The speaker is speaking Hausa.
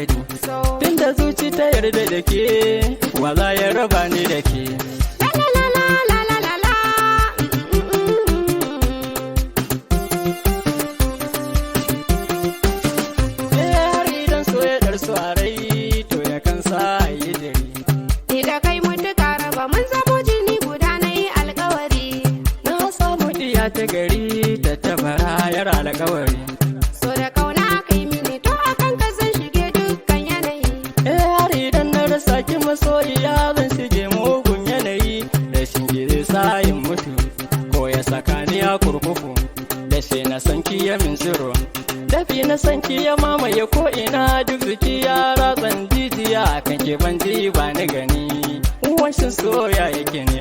dari. Tunda zuci ta yarda da ke, wa za ya raba ni da ke. Har idan so ya ɗarsu a rai, to ya kansa a yi dari. Ni da kai mutuka raba mun zamo jini guda na yi alkawari. Na samu diya ta gari, ta tabara yar alkawari. So da kauna kai mini to akan ka zan shige dukkan yanayi. Har idan na rasa ki masoyiya zan shige mugun yanayi. Rashin ki zai sa in mutu, ko ya saka ni a kurkuku. Da sai na san ki ya min siro, dafi na san ki ya mamaye ko ina duk jiki ya ratsan jijiya kan ki ban ji ba ni gani. Wanshin soya yake ne